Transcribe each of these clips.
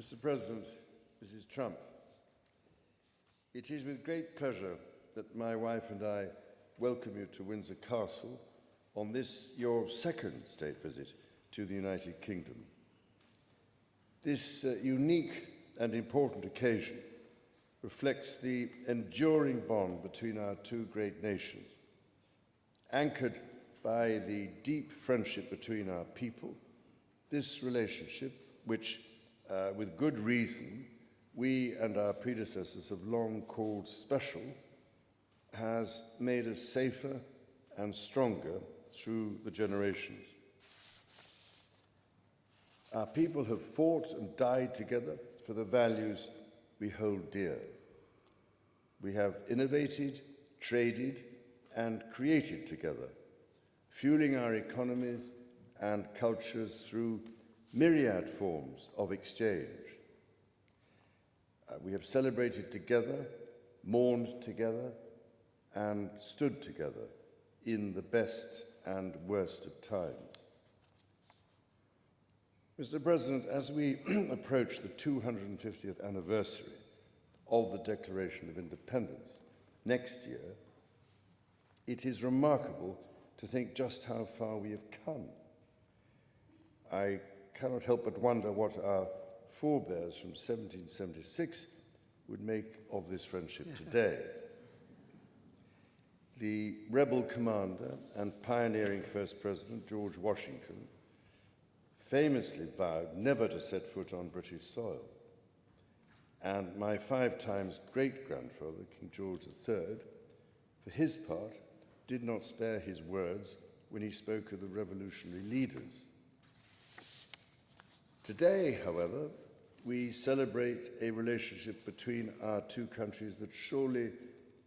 Mr. President, Mrs. Trump, it is with great pleasure that my wife and I welcome you to Windsor Castle on this, your second state visit to the United Kingdom. This unique and important occasion reflects the enduring bond between our two great nations, anchored by the deep friendship between our people. This relationship, which, with good reason, we and our predecessors have long called special, has made us safer and stronger through the generations. Our people have fought and died together for the values we hold dear. We have innovated, traded, and created together, fueling our economies and cultures through myriad forms of exchange. We have celebrated together, mourned together, and stood together in the best and worst of times. Mr. President, as we approach the 250th anniversary of the Declaration of Independence next year, it is remarkable to think just how far we have come. I cannot help but wonder what our forebears from 1776 would make of this friendship today. The rebel commander and pioneering first president, George Washington, famously vowed never to set foot on British soil. And my 5 times great-grandfather, King George III, for his part, did not spare his words when he spoke of the revolutionary leaders. Today, however, we celebrate a relationship between our two countries that surely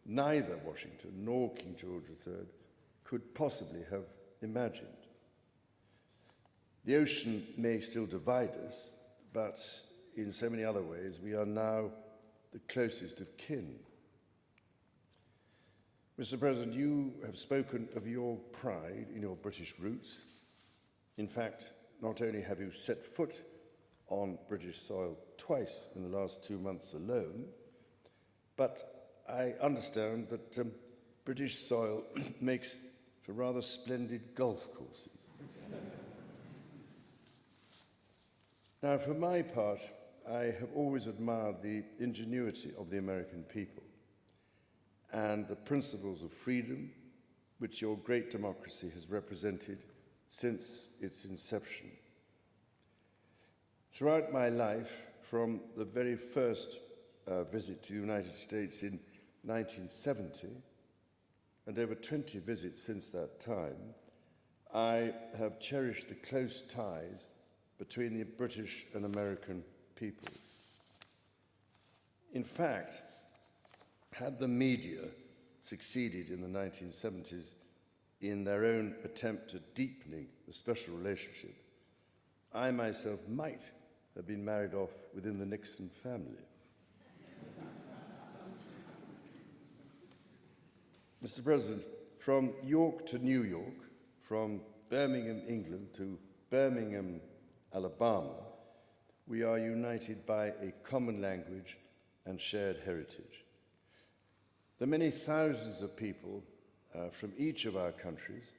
neither Washington nor King George III could possibly have imagined. The ocean may still divide us, but in so many other ways, we are now the closest of kin. Mr. President, you have spoken of your pride in your British roots. In fact, not only have you set foot on British soil twice in the last 2 months alone, but I understand that British soil makes for rather splendid golf courses. Now, for my part, I have always admired the ingenuity of the American people and the principles of freedom which your great democracy has represented since its inception. Throughout my life, from the very first visit to the United States in 1970, and over 20 visits since that time, I have cherished the close ties between the British and American peoples. In fact, had the media succeeded in the 1970s in their own attempt at deepening the special relationship, I myself might have been married off within the Nixon family. Mr. President, from York to New York, from Birmingham, England to Birmingham, Alabama, we are united by a common language and shared heritage. The many thousands of people from each of our countries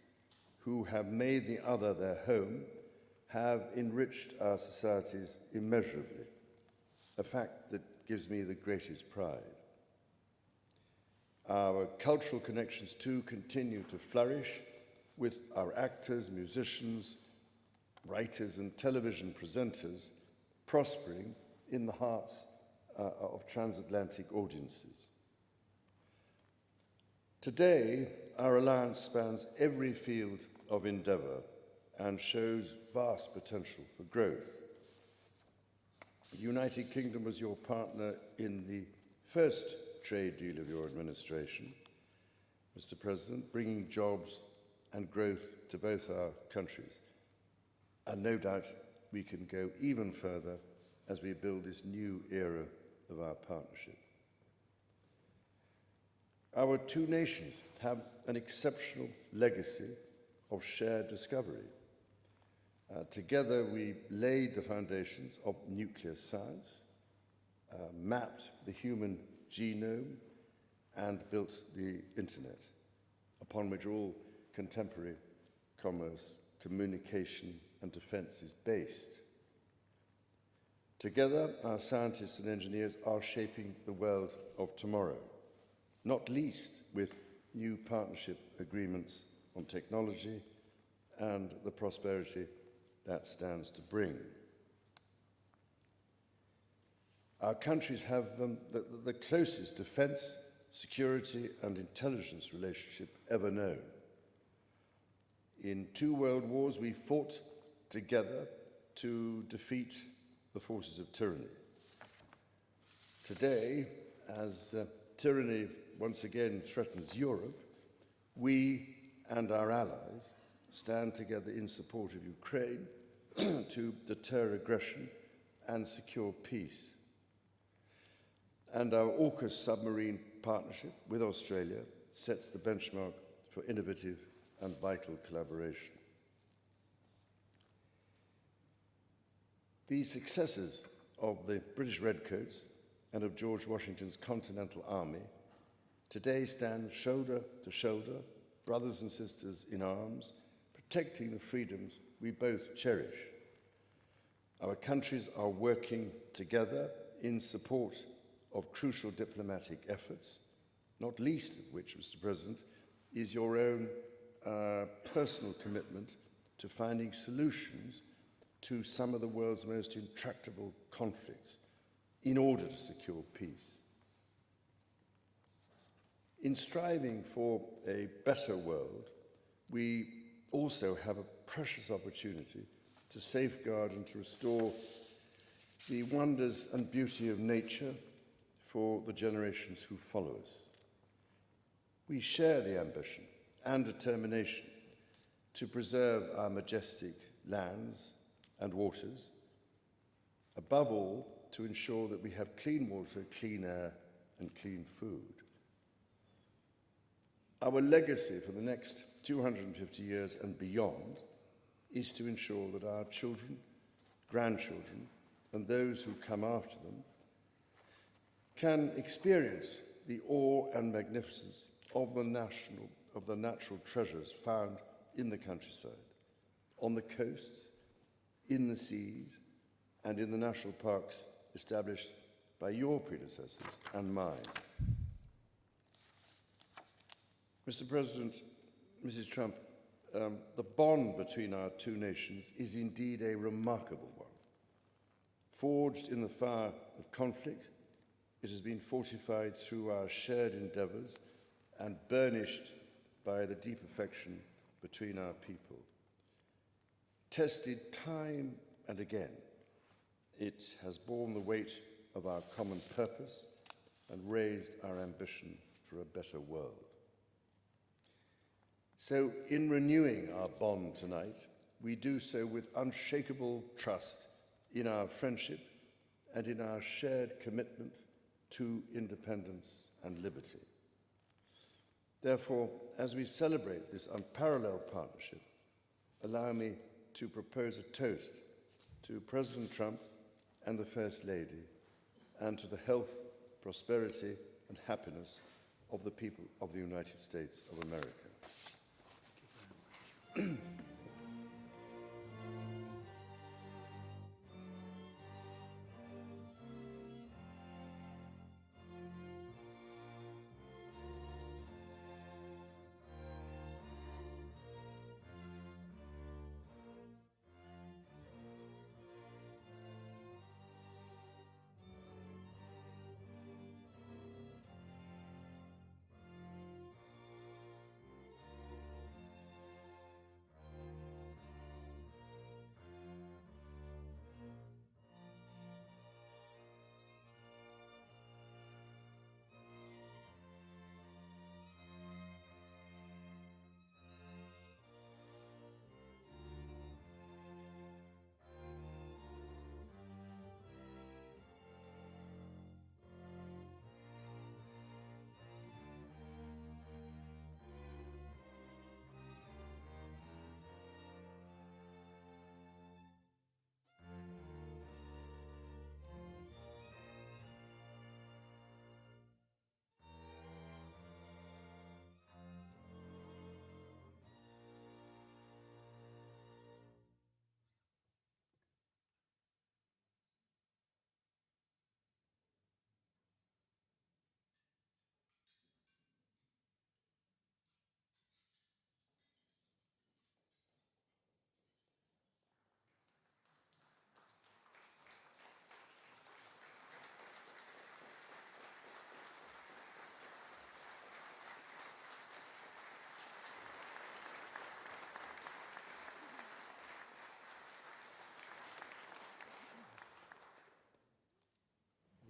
who have made the other their home have enriched our societies immeasurably, a fact that gives me the greatest pride. Our cultural connections, too, continue to flourish, with our actors, musicians, writers, and television presenters prospering in the hearts of transatlantic audiences. Today, our alliance spans every field of endeavor and shows vast potential for growth. The United Kingdom was your partner in the first trade deal of your administration, Mr. President, bringing jobs and growth to both our countries. And no doubt we can go even further as we build this new era of our partnership. Our two nations have an exceptional legacy of shared discovery. Together, we laid the foundations of nuclear science, mapped the human genome, and built the internet, upon which all contemporary commerce, communication, and defense is based. Together, our scientists and engineers are shaping the world of tomorrow, not least with new partnership agreements on technology and the prosperity that stands to bring. Our countries have the closest defense, security, and intelligence relationship ever known. In 2 world wars, we fought together to defeat the forces of tyranny. Today, as tyranny once again threatens Europe, we and our allies stand together in support of Ukraine to deter aggression and secure peace. And our AUKUS submarine partnership with Australia sets the benchmark for innovative and vital collaboration. The successes of the British Redcoats and of George Washington's Continental Army today stand shoulder to shoulder, brothers and sisters in arms, protecting the freedoms we both cherish. Our countries are working together in support of crucial diplomatic efforts, not least of which, Mr. President, is your own personal commitment to finding solutions to some of the world's most intractable conflicts in order to secure peace. In striving for a better world, we also have a precious opportunity to safeguard and to restore the wonders and beauty of nature for the generations who follow us. We share the ambition and determination to preserve our majestic lands and waters, above all, to ensure that we have clean water, clean air, and clean food. Our legacy for the next 250 years and beyond is to ensure that our children, grandchildren, and those who come after them can experience the awe and magnificence of the natural treasures found in the countryside, on the coasts, in the seas, and in the national parks established by your predecessors and mine. Mr. President, Mrs. Trump, the bond between our two nations is indeed a remarkable one. Forged in the fire of conflict, it has been fortified through our shared endeavours and burnished by the deep affection between our people. Tested time and again, it has borne the weight of our common purpose and raised our ambition for a better world. So, in renewing our bond tonight, we do so with unshakable trust in our friendship and in our shared commitment to independence and liberty. Therefore, as we celebrate this unparalleled partnership, allow me to propose a toast to President Trump and the First Lady, and to the health, prosperity, and happiness of the people of the United States of America.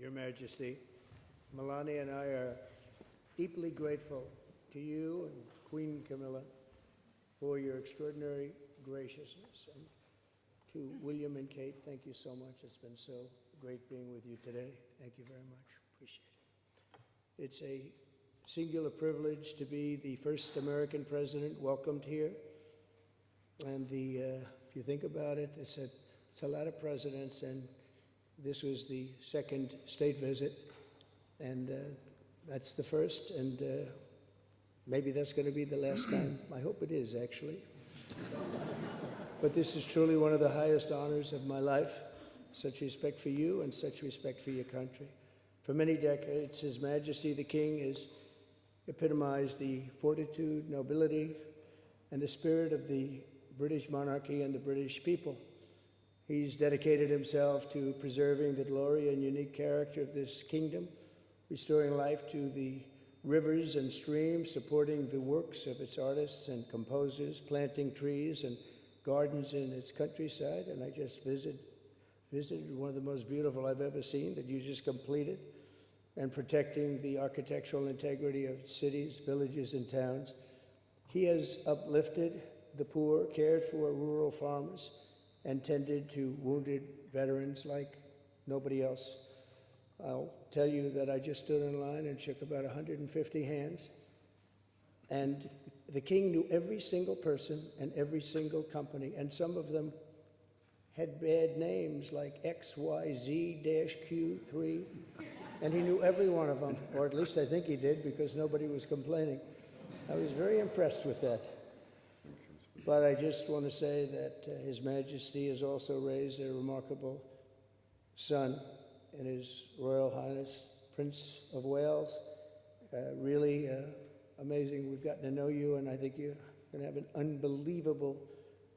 Your Majesty, Melania and I are deeply grateful to you and Queen Camilla for your extraordinary graciousness. And to William and Kate, thank you so much. It's been so great being with you today. Thank you very much. Appreciate it. It's a singular privilege to be the first American president welcomed here. And if you think about it, it's a lot of presidents, and this was the second state visit, and that's the first, and maybe that's going to be the last time. I hope it is, actually. But this is truly one of the highest honors of my life. Such respect for you and such respect for your country. For many decades, His Majesty the King has epitomized the fortitude, nobility, and the spirit of the British monarchy and the British people. He's dedicated himself to preserving the glory and unique character of this kingdom, restoring life to the rivers and streams, supporting the works of its artists and composers, planting trees and gardens in its countryside. And I just visited one of the most beautiful I've ever seen that you just completed, and protecting the architectural integrity of cities, villages, and towns. He has uplifted the poor, cared for rural farmers, and tended to wounded veterans like nobody else. I'll tell you that I just stood in line and shook about 150 hands, and the King knew every single person and every single company, and some of them had bad names like XYZ-Q3, and he knew every one of them, or at least I think he did, because nobody was complaining. I was very impressed with that. But I just want to say that His Majesty has also raised a remarkable son in His Royal Highness, Prince of Wales. Really amazing. We've gotten to know you, and I think you're going to have an unbelievable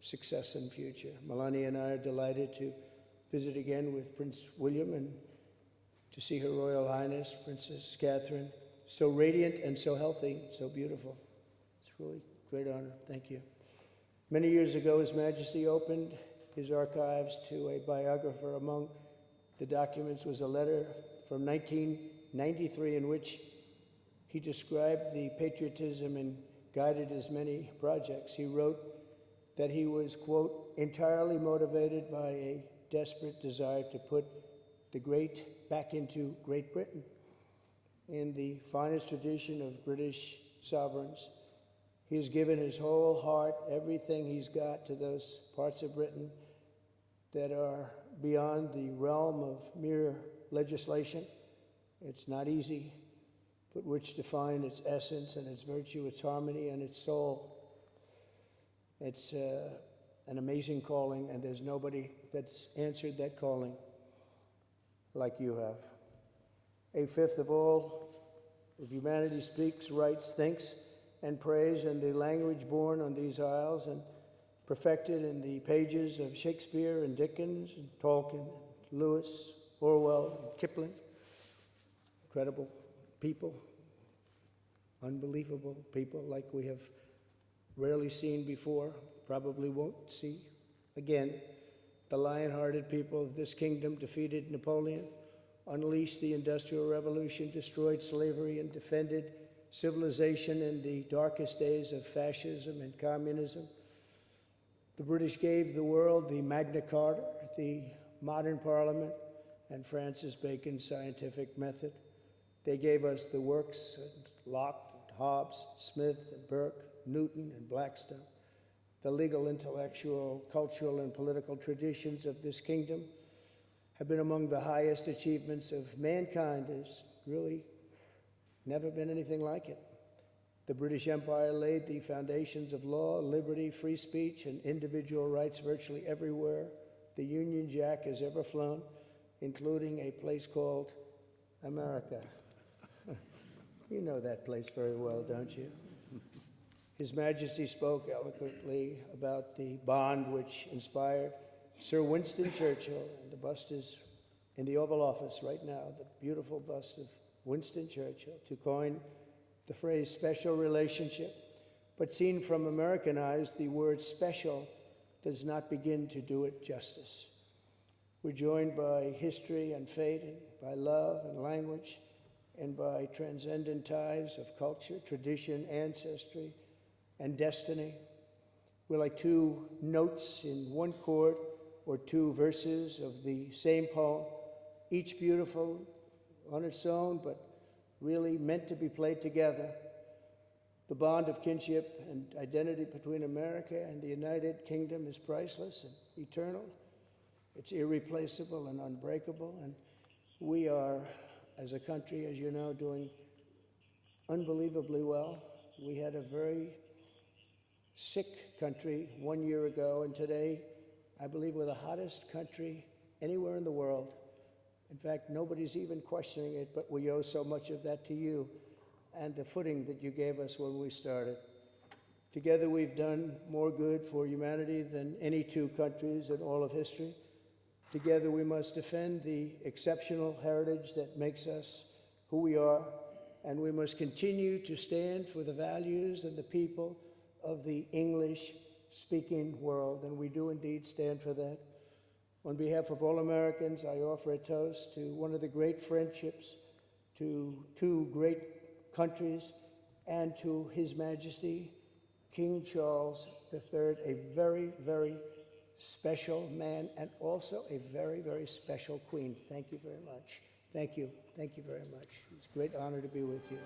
success in the future. Melania and I are delighted to visit again with Prince William and to see Her Royal Highness, Princess Catherine, so radiant and so healthy, so beautiful. It's really a great honor. Thank you. Many years ago, His Majesty opened his archives to a biographer. Among the documents was a letter from 1993 in which he described the patriotism and guided his many projects. He wrote that he was, quote, entirely motivated by a desperate desire to put the great back into Great Britain. In the finest tradition of British sovereigns, he has given his whole heart, everything he's got, to those parts of Britain that are beyond the realm of mere legislation. It's not easy, but which define its essence and its virtue, its harmony, and its soul. It's an amazing calling, and there's nobody that's answered that calling like you have. A fifth of all of humanity speaks, writes, thinks, and prays in the language born on these isles and perfected in the pages of Shakespeare and Dickens and Tolkien, Lewis, Orwell, and Kipling. Incredible people, unbelievable people like we have rarely seen before, probably won't see again. The lion-hearted people of this kingdom defeated Napoleon, unleashed the Industrial Revolution, destroyed slavery, and defended civilization in the darkest days of fascism and communism. The British gave the world the Magna Carta, the modern parliament, and Francis Bacon's scientific method. They gave us the works of Locke, Hobbes, Smith, and Burke, Newton, and Blackstone. The legal, intellectual, cultural, and political traditions of this kingdom have been among the highest achievements of mankind. There's really never been anything like it. The British Empire laid the foundations of law, liberty, free speech, and individual rights virtually everywhere the Union Jack has ever flown, including a place called America. You know that place very well, don't you? His Majesty spoke eloquently about the bond which inspired Sir Winston Churchill, and the bust is in the Oval Office right now, the beautiful bust of Winston Churchill, to coin the phrase special relationship. But seen from American eyes, the word special does not begin to do it justice. We're joined by history and fate, and by love and language, and by transcendent ties of culture, tradition, ancestry, and destiny. We're like two notes in one chord, or two verses of the same poem, each beautiful on its own, but really meant to be played together. The bond of kinship and identity between America and the United Kingdom is priceless and eternal. It's irreplaceable and unbreakable, and we are, as a country, as you know, doing unbelievably well. We had a very sick country 1 year ago, and today, I believe we're the hottest country anywhere in the world. In fact, nobody's even questioning it, but we owe so much of that to you and the footing that you gave us when we started. Together, we've done more good for humanity than any two countries in all of history. Together, we must defend the exceptional heritage that makes us who we are, and we must continue to stand for the values and the people of the English-speaking world, and we do indeed stand for that. On behalf of all Americans, I offer a toast to one of the great friendships, to two great countries, and to His Majesty, King Charles III, a very, very special man, and also a very, very special queen. Thank you very much. Thank you. Thank you very much. It's a great honor to be with you.